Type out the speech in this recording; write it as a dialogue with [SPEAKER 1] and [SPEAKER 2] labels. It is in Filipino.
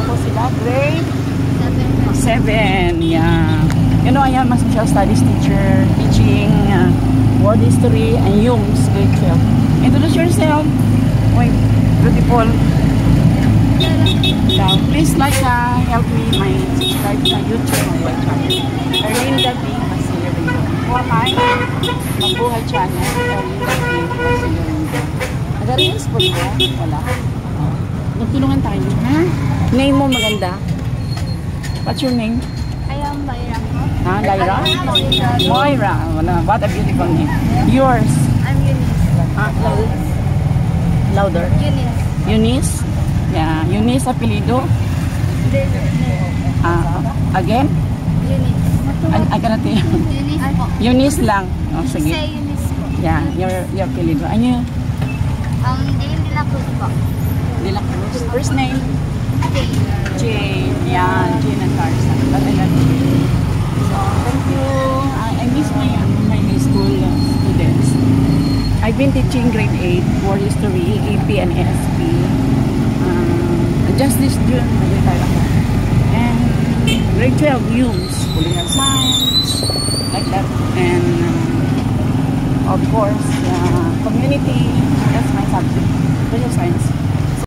[SPEAKER 1] po sila? Grade 7. Yeah. You know, I am a social studies teacher teaching world history and Hume's grade 12. Introduce yourself. Wait, beautiful. Now, please like help me my subscribe sa YouTube my channel. Erlinda B. Basilerio. Who am I? Mabuhay channel. Erlinda B. Basilerio. Nag-arrange po ba? Wala. Magtulungan tayo, ha? Name mo maganda. What's your name?
[SPEAKER 2] I am Myra po.
[SPEAKER 1] Ha? Lyra? Moira. What a beautiful name. Yours?
[SPEAKER 2] I'm Eunice.
[SPEAKER 1] Ha? Louder.
[SPEAKER 2] Eunice.
[SPEAKER 1] Eunice? Yeah. Eunice apelido? Again?
[SPEAKER 2] Eunice.
[SPEAKER 1] I cannot hear.
[SPEAKER 2] Eunice po.
[SPEAKER 1] Eunice lang. Oh, sige.
[SPEAKER 2] Say Eunice po.
[SPEAKER 1] Yeah. Your apelido. Ano?
[SPEAKER 2] Jane de la Cruz po.
[SPEAKER 1] De la Cruz. First name?
[SPEAKER 2] Jane.
[SPEAKER 1] Jane. Yeah. Jane and Carson. But I love you. So, thank you. I miss my high school students. I've been teaching grade 8, world history, AP and ASP. Just this June, nag-retire ako. And grade 12, Hume's, political science, like that. And of course, community, that's my subject, political science.